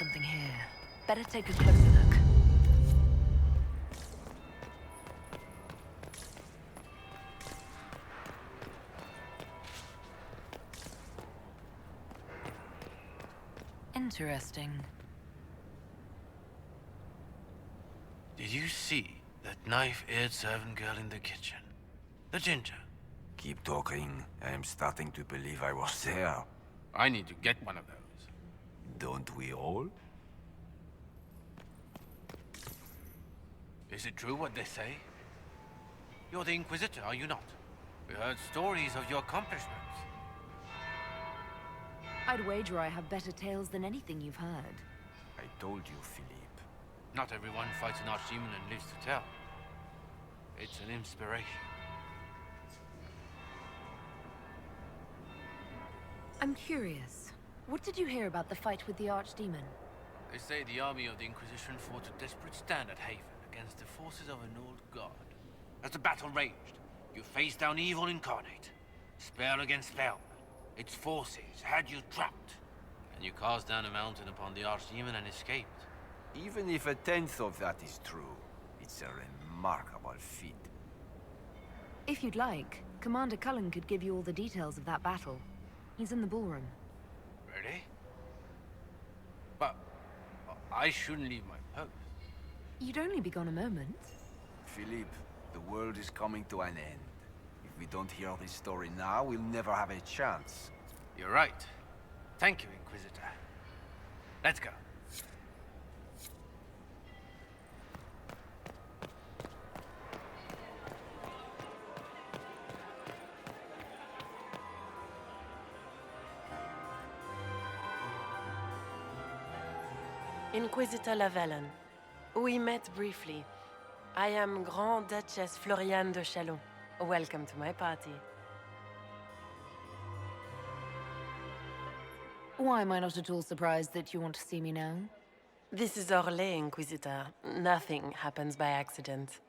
something here. Better take a closer look. Interesting. Did you see that knife-eared servant girl in the kitchen? The ginger. Keep talking. I am starting to believe I was there. I need to get one of those. Don't we all? Is it true what they say? You're the Inquisitor, are you not? We heard stories of your accomplishments. I'd wager I have better tales than anything you've heard. I told you, Philippe. Not everyone fights an archdemon and lives to tell. It's an inspiration. I'm curious. What did you hear about the fight with the Archdemon? They say the army of the Inquisition fought a desperate stand at Haven against the forces of an old god. As the battle raged, you faced down evil incarnate. Spell against spell. Its forces had you trapped. And you cast down a mountain upon the Archdemon and escaped. Even if a tenth of that is true, it's a remarkable feat. If you'd like, Commander Cullen could give you all the details of that battle. He's in the ballroom. Really? But I shouldn't leave my post. You'd only be gone a moment. Philippe, the world is coming to an end. If we don't hear this story now, we'll never have a chance. You're right. Thank you, Inquisitor. Let's go. Inquisitor Lavalin. We met briefly. I am Grand Duchess Florianne de Chalon. Welcome to my party. Why am I not at all surprised that you want to see me now? This is Orlais, Inquisitor. Nothing happens by accident.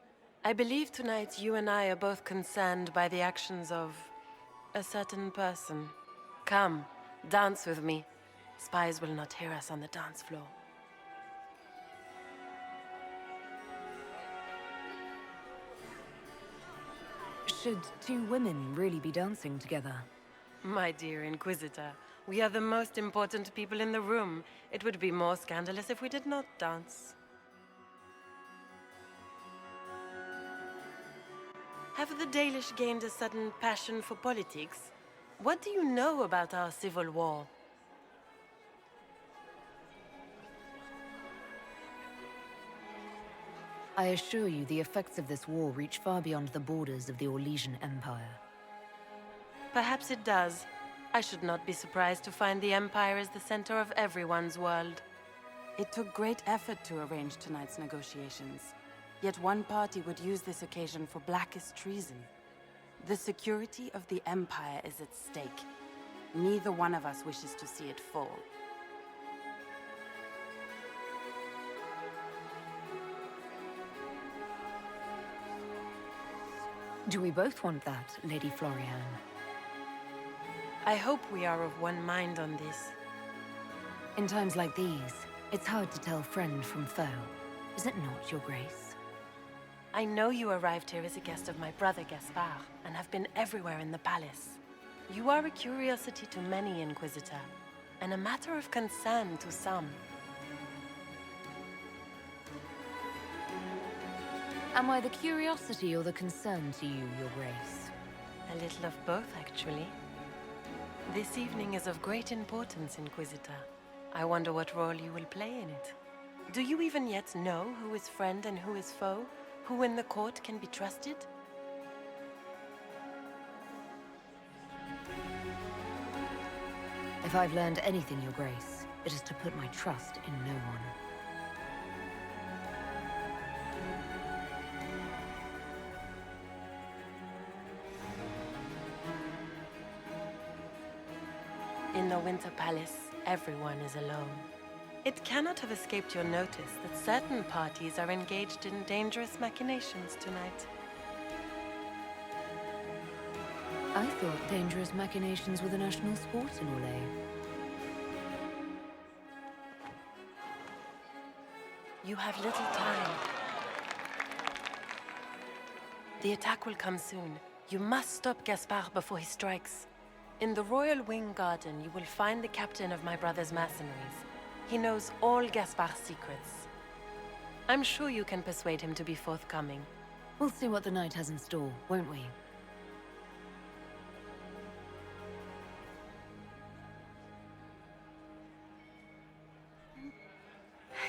I believe tonight you and I are both concerned by the actions of a certain person. Come, dance with me. Spies will not hear us on the dance floor. Should two women really be dancing together? My dear Inquisitor, we are the most important people in the room. It would be more scandalous if we did not dance. Have the Dalish gained a sudden passion for politics? What do you know about our civil war? I assure you the effects of this war reach far beyond the borders of the Orlesian Empire. Perhaps it does. I should not be surprised to find the Empire is the center of everyone's world. It took great effort to arrange tonight's negotiations. Yet one party would use this occasion for blackest treason. The security of the Empire is at stake. Neither one of us wishes to see it fall. Do we both want that, Lady Florianne? I hope we are of one mind on this. In times like these, it's hard to tell friend from foe. Is it not, Your Grace? I know you arrived here as a guest of my brother Gaspard, and have been everywhere in the palace. You are a curiosity to many, Inquisitor, and a matter of concern to some. Am I the curiosity or the concern to you, Your Grace? A little of both, actually. This evening is of great importance, Inquisitor. I wonder what role you will play in it. Do you even yet know who is friend and who is foe? Who in the court can be trusted? If I've learned anything, Your Grace, it is to put my trust in no one. In the Winter Palace, everyone is alone. It cannot have escaped your notice that certain parties are engaged in dangerous machinations tonight. I thought dangerous machinations were the national sport in Orlais. You have little time. The attack will come soon. You must stop Gaspard before he strikes. In the Royal Wing Garden, you will find the captain of my brother's mercenaries. He knows all Gaspard's secrets. I'm sure you can persuade him to be forthcoming. We'll see what the night has in store, won't we?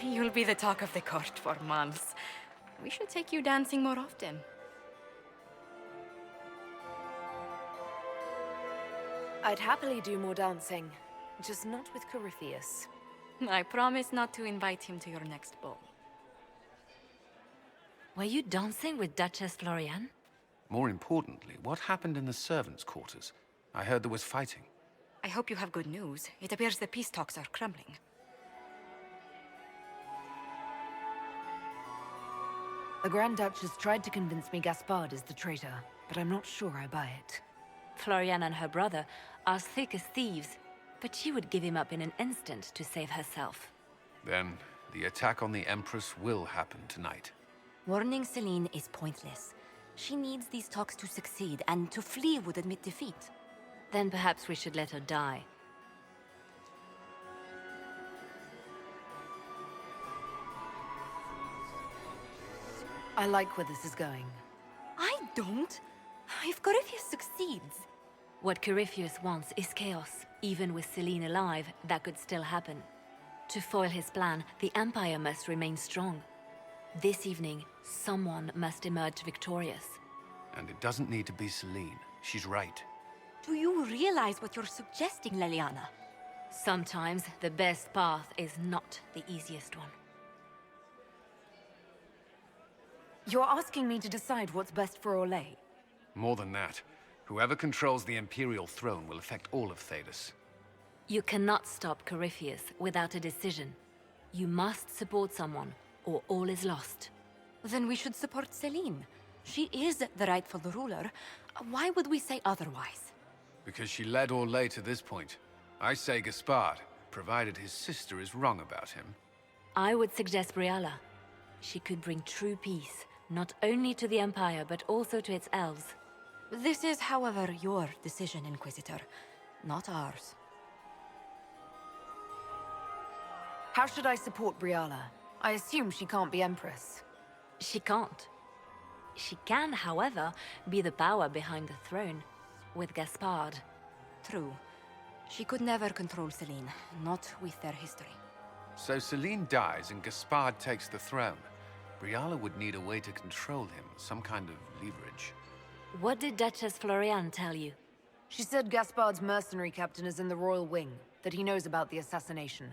You'll be the talk of the court for months. We should take you dancing more often. I'd happily do more dancing, just not with Corypheus. I promise not to invite him to your next ball. Were you dancing with Duchess Florianne? More importantly, what happened in the servants' quarters? I heard there was fighting. I hope you have good news. It appears the peace talks are crumbling. The Grand Duchess tried to convince me Gaspard is the traitor, but I'm not sure I buy it. Florianne and her brother are thick as thieves, but she would give him up in an instant to save herself. Then, the attack on the Empress will happen tonight. Warning Celene is pointless. She needs these talks to succeed, and to flee would admit defeat. Then perhaps we should let her die. I like where this is going. I don't. If Corypheus succeeds... What Corypheus wants is chaos. Even with Celene alive, that could still happen. To foil his plan, the Empire must remain strong. This evening, someone must emerge victorious. And it doesn't need to be Celene. She's right. Do you realize what you're suggesting, Leliana? Sometimes the best path is not the easiest one. You're asking me to decide what's best for Orlais? More than that, whoever controls the Imperial throne will affect all of Thedas. You cannot stop Corypheus without a decision. You must support someone, or all is lost. Then we should support Celene. She is the rightful ruler. Why would we say otherwise? Because she led Orlais to this point. I say Gaspard, provided his sister is wrong about him. I would suggest Briala. She could bring true peace, not only to the Empire, but also to its elves. This is, however, your decision, Inquisitor, not ours. How should I support Briala? I assume she can't be Empress. She can't. She can, however, be the power behind the throne, with Gaspard. True. She could never control Celene, not with their history. So Celene dies and Gaspard takes the throne. Briala would need a way to control him, some kind of leverage. What did Duchess Florianne tell you? She said Gaspard's mercenary captain is in the Royal Wing, that he knows about the assassination.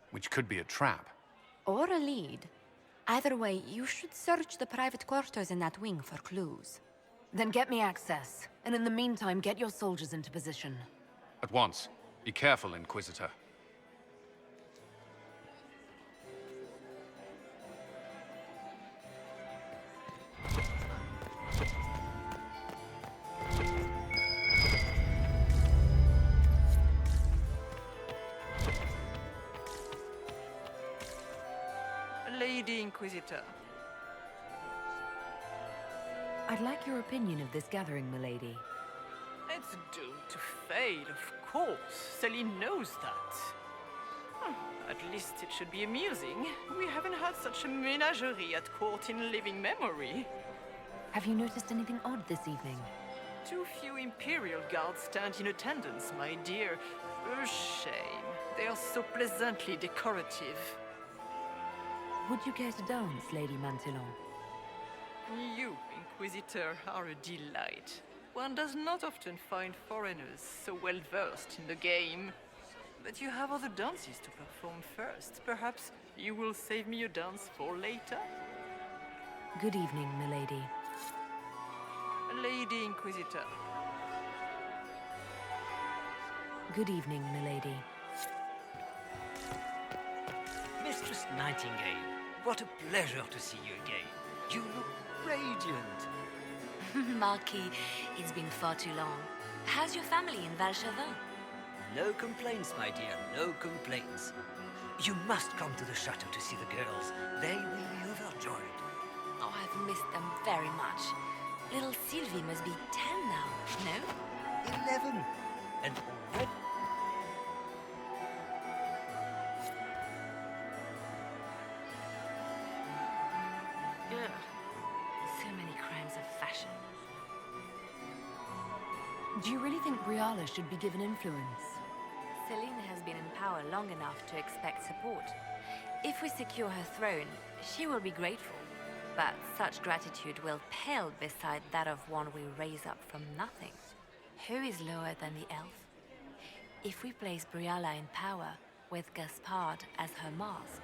Which could be a trap. Or a lead. Either way, you should search the private quarters in that wing for clues. Then get me access, and in the meantime, get your soldiers into position. At once. Be careful, Inquisitor. Lady Inquisitor. I'd like your opinion of this gathering, milady. It's doomed to fail, of course. Celene knows that. At least it should be amusing. We haven't had such a menagerie at court in living memory. Have you noticed anything odd this evening? Too few Imperial guards stand in attendance, my dear. A shame. They are so pleasantly decorative. Would you care to dance, Lady Mantillon? You, Inquisitor, are a delight. One does not often find foreigners so well versed in the game. But you have other dances to perform first. Perhaps you will save me a dance for later? Good evening, milady. Lady Inquisitor. Good evening, milady. Mistress Nightingale, what a pleasure to see you again. You look radiant. Marquis, it's been far too long. How's your family in Valchevin? No complaints, my dear, no complaints. You must come to the chateau to see the girls. They will be overjoyed. Oh, I've missed them very much. Little Sylvie must be 10 now, no? 11. And already... Ugh. So many crimes of fashion. Do you really think Briala should be given influence? Celene has been in power long enough to expect support. If we secure her throne, she will be grateful. But such gratitude will pale beside that of one we raise up from nothing. Who is lower than the elf? If we place Briala in power, with Gaspard as her mask,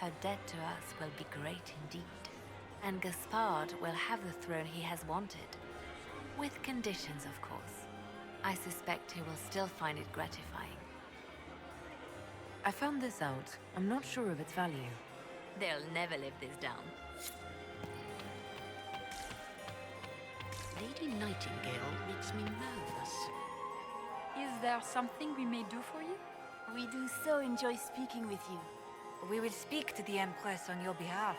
her debt to us will be great indeed. And Gaspard will have the throne he has wanted. With conditions, of course. I suspect he will still find it gratifying. I found this out. I'm not sure of its value. They'll never live this down. Lady Nightingale makes me nervous. Is there something we may do for you? We do so enjoy speaking with you. We will speak to the Empress on your behalf.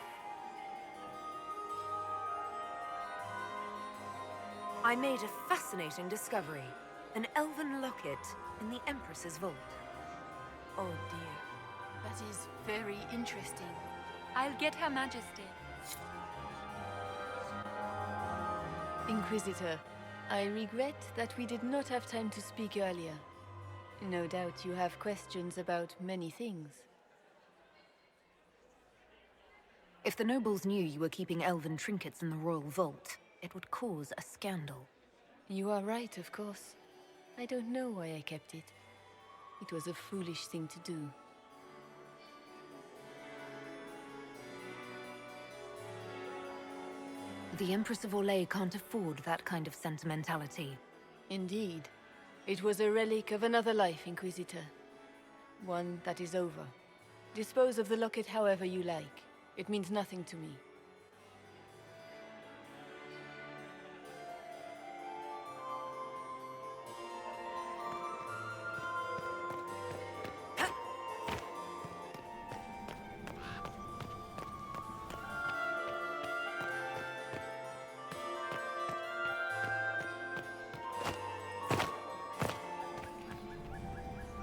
I made a fascinating discovery. An elven locket in the Empress's vault. Oh dear. That is very interesting. I'll get Her Majesty. Inquisitor, I regret that we did not have time to speak earlier. No doubt you have questions about many things. If the nobles knew you were keeping elven trinkets in the royal vault, it would cause a scandal. You are right, of course. I don't know why I kept it. It was a foolish thing to do. The Empress of Orlais can't afford that kind of sentimentality. Indeed. It was a relic of another life, Inquisitor. One that is over. Dispose of the locket however you like. It means nothing to me.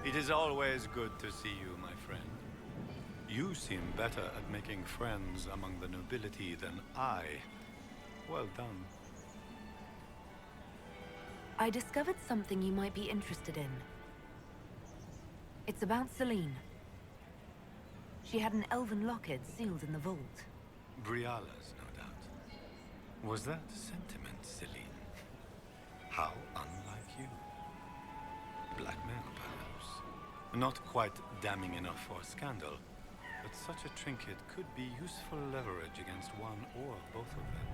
It is always good to see you, my friend. You seem better at making friends among the nobility than I. Well done. I discovered something you might be interested in. It's about Celene. She had an elven locket sealed in the vault. Briala's, no doubt. Was that sentiment, Celene? How unlike you. Blackmail, perhaps. Not quite damning enough for scandal, but such a trinket could be useful leverage against one or both of them.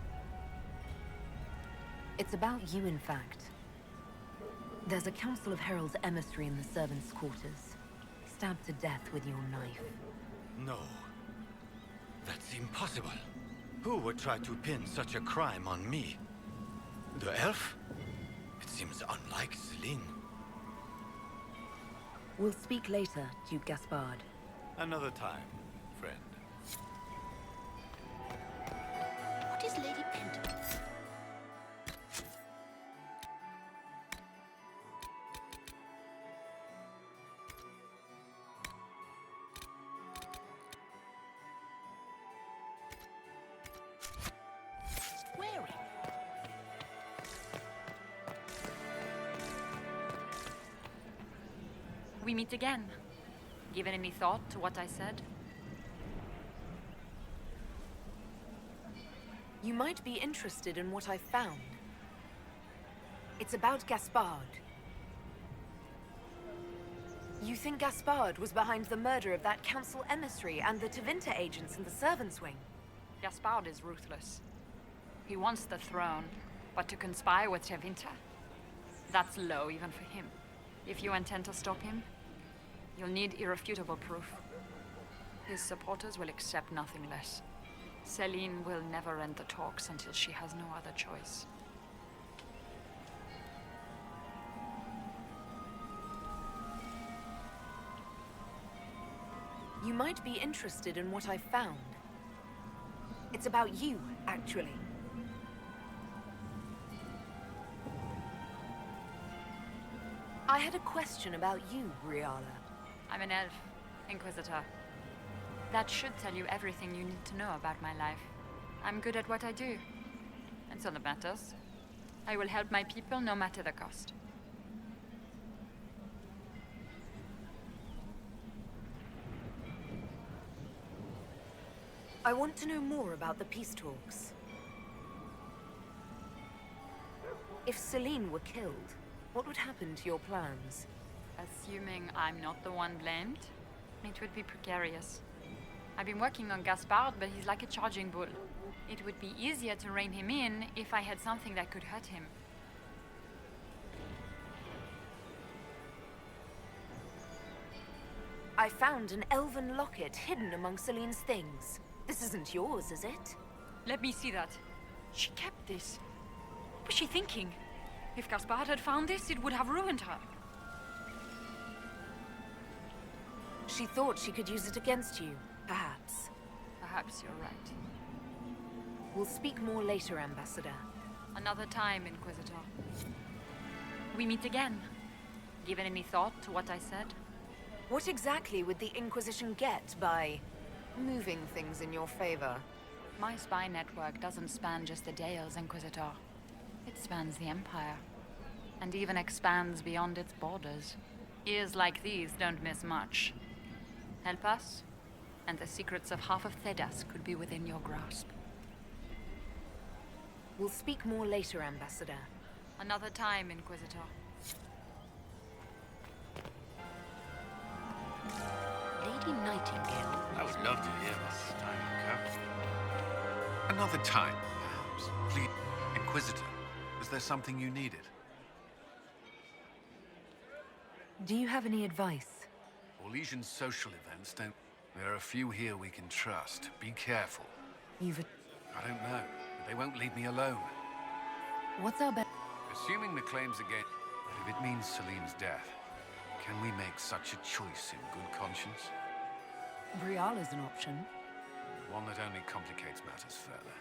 It's about you, in fact. There's a Council of Heralds emissary in the servants' quarters. Stabbed to death with your knife. No. That's impossible. Who would try to pin such a crime on me? The elf? It seems unlike Celene. We'll speak later, Duke Gaspard. Another time, friend. What is Lady Penton? Wearing? We meet again. Given any thought to what I said? You might be interested in what I found. It's about Gaspard. You think Gaspard was behind the murder of that council emissary and the Tevinter agents in the servants' wing? Gaspard is ruthless. He wants the throne, but to conspire with Tevinter? That's low even for him. If you intend to stop him, you'll need irrefutable proof. His supporters will accept nothing less. Celene will never end the talks until she has no other choice. You might be interested in what I found. It's about you, actually. I had a question about you, Briala. I'm an elf, Inquisitor. That should tell you everything you need to know about my life. I'm good at what I do. And so that matters. I will help my people no matter the cost. I want to know more about the peace talks. If Celene were killed, what would happen to your plans? Assuming I'm not the one blamed, it would be precarious. I've been working on Gaspard, but he's like a charging bull. It would be easier to rein him in if I had something that could hurt him. I found an elven locket hidden among Celene's things. This isn't yours, is it? Let me see that. She kept this. What was she thinking? If Gaspard had found this, it would have ruined her. She thought she could use it against you, perhaps. Perhaps you're right. We'll speak more later, Ambassador. Another time, Inquisitor. We meet again. Given any thought to what I said? What exactly would the Inquisition get by moving things in your favor? My spy network doesn't span just the Dales, Inquisitor. It spans the Empire. And even expands beyond its borders. Ears like these don't miss much. Help us, and the secrets of half of Thedas could be within your grasp. We'll speak more later, Ambassador. Another time, Inquisitor. Lady Nightingale. I would love to hear about this time in Curse. Another time, perhaps. Please, Inquisitor, is there something you needed? Do you have any advice? Orlesian social events don't... There are a few here we can trust. Be careful. I don't know. They won't leave me alone. What's our bet? Assuming the claims again... If it means Celene's death, can we make such a choice in good conscience? Briala's an option. One that only complicates matters further.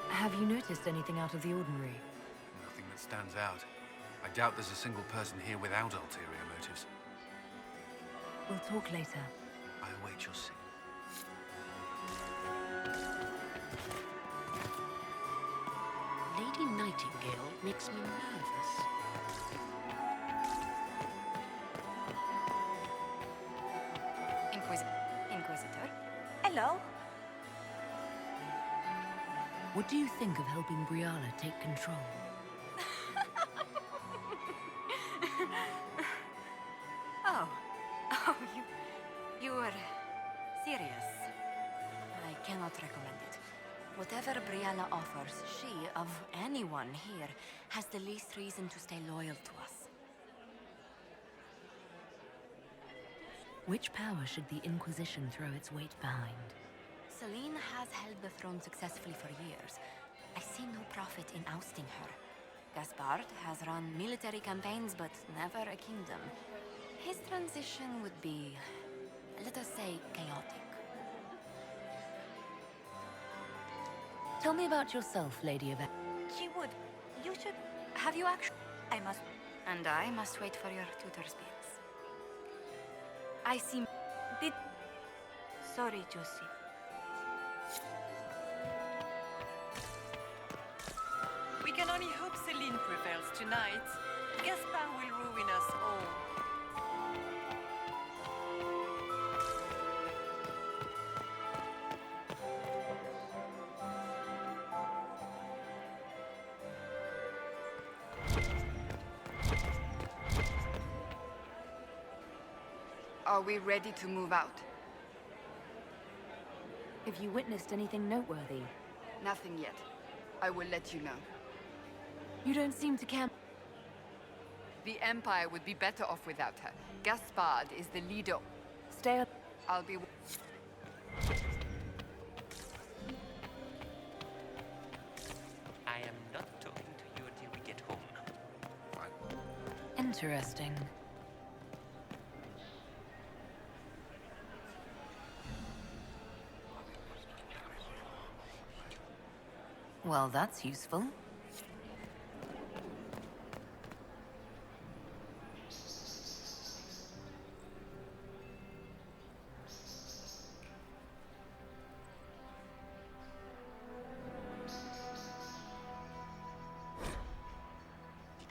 Have you noticed anything out of the ordinary? Nothing that stands out. I doubt there's a single person here without ulterior motives. We'll talk later. I await your signal. Lady Nightingale makes me nervous. Inquisitor? Hello? What do you think of helping Briala take control? Oh, you were serious. I cannot recommend it. Whatever Briala offers, she, of anyone here, has the least reason to stay loyal to us. Which power should the Inquisition throw its weight behind? Celene has held the throne successfully for years. I see no profit in ousting her. Gaspard has run military campaigns, but never a kingdom. His transition would be, let us say, chaotic. Tell me about yourself, Lady of... She would. You should... Have you actually... I must... And I must wait for your tutor's bids. I see... Did... Sorry, Josie. We can only hope Celene prevails tonight. Gaspard will ruin us all. Are we ready to move out? Have you witnessed anything noteworthy? Nothing yet. I will let you know. You don't seem to care. The Empire would be better off without her. Gaspard is the leader. Stay up. I'll be... I am not talking to you until we get home. Interesting. Well, that's useful. Did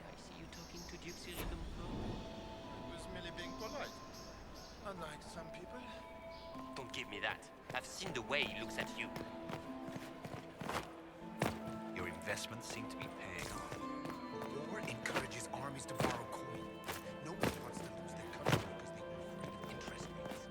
I see you talking to Duke Cyril before? I was merely being polite. Unlike some people. Don't give me that. I've seen the way he looks at you. Your investments seem to be paying off. War encourages armies to borrow coin. No one wants to lose their country because they were afraid of interest rates.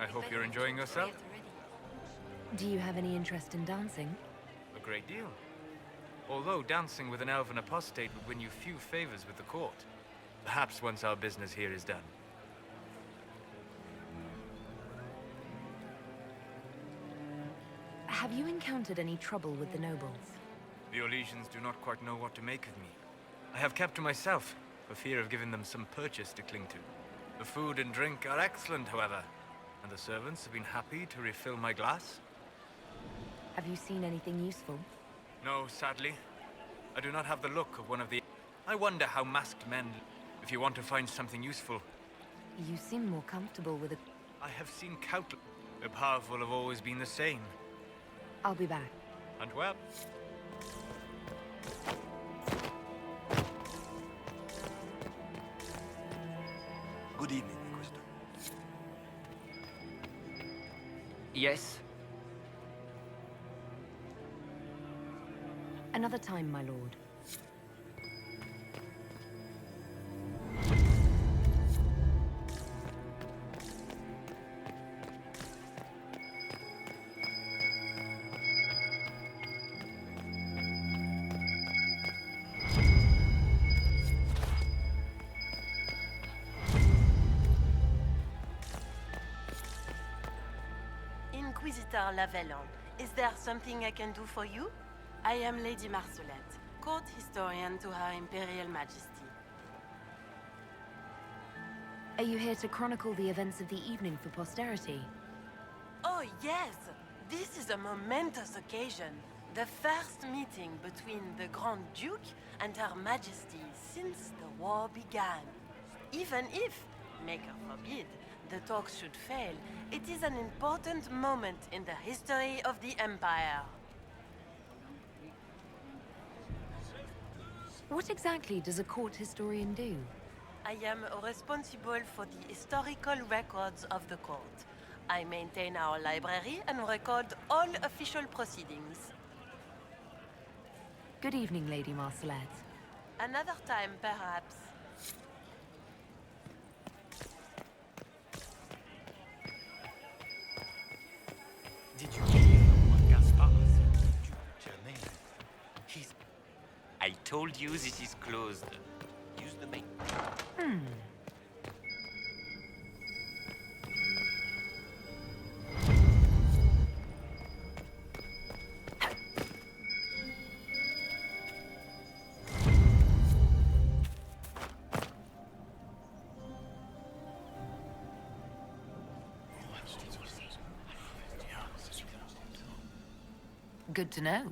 I hope you're enjoying yourself. Do you have any interest in dancing? A great deal. Although dancing with an elven apostate would win you few favors with the court. Perhaps once our business here is done. Have you encountered any trouble with the nobles? The Orlesians do not quite know what to make of me. I have kept to myself, for fear of giving them some purchase to cling to. The food and drink are excellent, however, and the servants have been happy to refill my glass. Have you seen anything useful? No, sadly. I do not have the look of one of the... I wonder how masked men... If you want to find something useful... You seem more comfortable with a... I have seen countless... The powerful have always been the same. I'll be back. And well... Good evening, Inquisitor. Yes? Another time, my lord. Inquisitor Lavellan, is there something I can do for you? I am Lady Marcelette, court historian to Her Imperial Majesty. Are you here to chronicle the events of the evening for posterity? Oh yes! This is a momentous occasion. The first meeting between the Grand Duke and Her Majesty since the war began. Even if, Maker forbid, the talks should fail, it is an important moment in the history of the Empire. What exactly does a court historian do? I am responsible for the historical records of the court. I maintain our library and record all official proceedings. Good evening, Lady Marcelette. Another time, perhaps. Did you hear what Gaspard said to Celene? He's... I told you this is closed. Use the main. Good to know.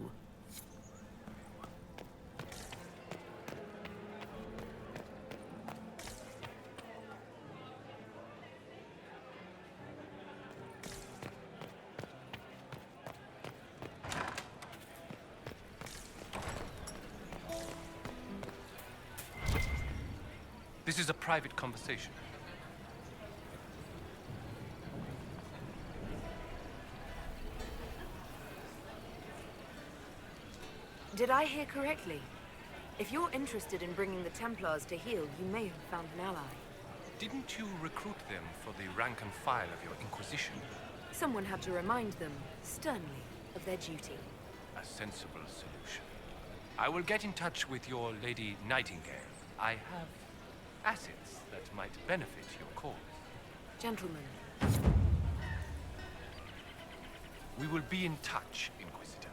This is a private conversation. Did I hear correctly? If you're interested in bringing the Templars to heel, you may have found an ally. Didn't you recruit them for the rank and file of your Inquisition? Someone had to remind them, sternly, of their duty. A sensible solution. I will get in touch with your Lady Nightingale. I have assets that might benefit your cause. Gentlemen. We will be in touch, Inquisitor.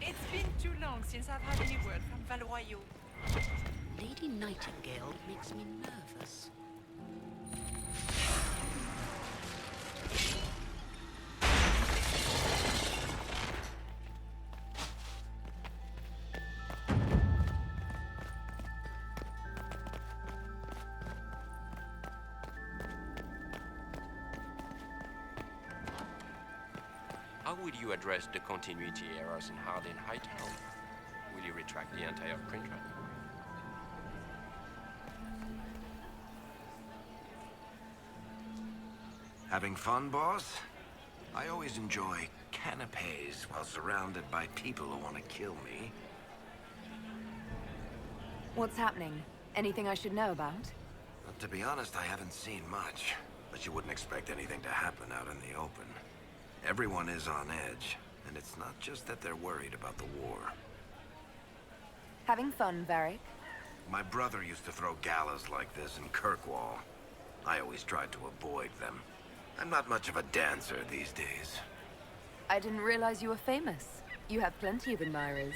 It's been too long since I've had any word from Valoyo. Lady Nightingale makes me nervous. How will you address the continuity errors in Hardin Hightown? Will you retract the entire print run? Having fun, boss? I always enjoy canapes while surrounded by people who want to kill me. What's happening? Anything I should know about? But to be honest, I haven't seen much. But you wouldn't expect anything to happen out in the open. Everyone is on edge, and it's not just that they're worried about the war. Having fun, Varric? My brother used to throw galas like this in Kirkwall. I always tried to avoid them. I'm not much of a dancer these days. I didn't realize you were famous. You have plenty of admirers.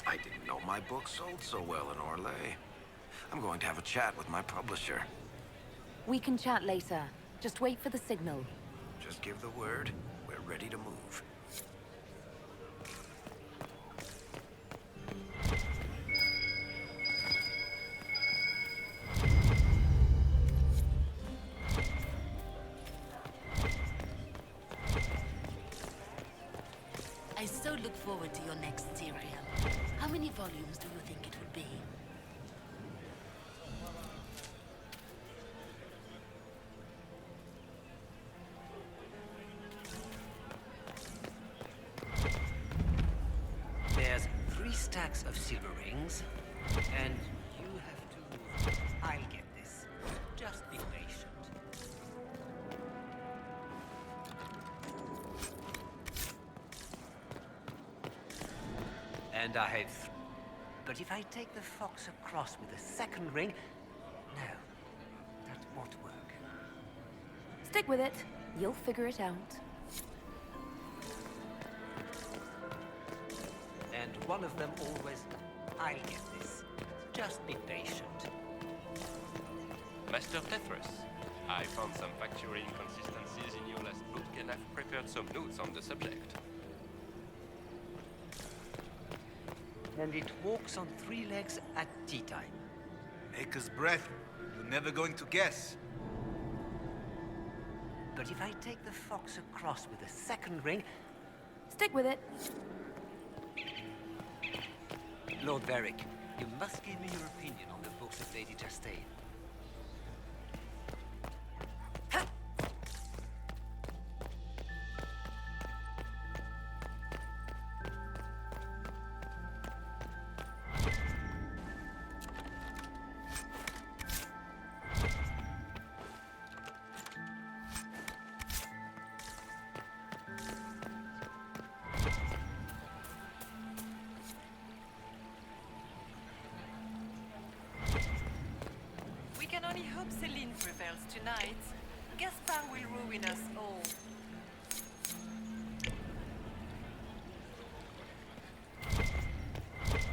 I didn't know my book sold so well in Orlais. I'm going to have a chat with my publisher. We can chat later. Just wait for the signal. Just give the word. We're ready to move. I so look forward to your next serial. How many volumes do you think it would be? There's 3 stacks of silver rings, and you have to... I'll get this. Just be patient. And I have... But if I take the fox across with a second ring... No, that won't work. Stick with it. You'll figure it out. And one of them always... I'll get this. Just be patient. Master Tethras, I found some factual inconsistencies in your last book and I've prepared some notes on the subject. And it walks on 3 legs at tea time. Maker's breath. You're never going to guess. But if I take the fox across with a second ring... Stick with it. Lord Varric, you must give me your opinion on the books of Lady Chastain. Celene prevails tonight, Gaspard will ruin us all.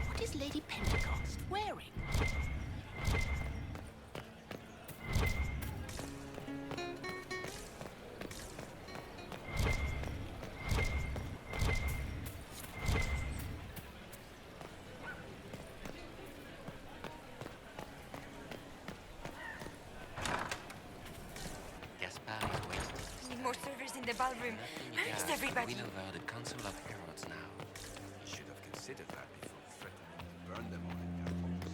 What is Lady Pentecost wearing? Gaspard is waiting. Need more servers in the ballroom. Where is everybody? Win over the Council of Heralds now. You should have considered that before threatening to burn them all in their homes.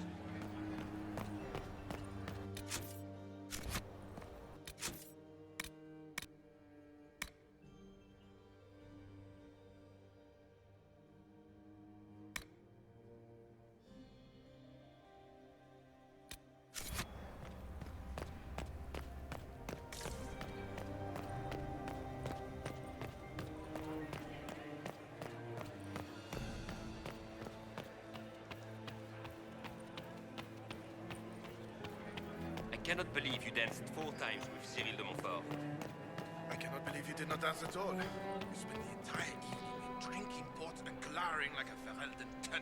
I cannot believe you danced 4 times with Cyril de Montfort. I cannot believe you did not dance at all. You spent the entire evening drinking port and glowering like a Ferelden ton.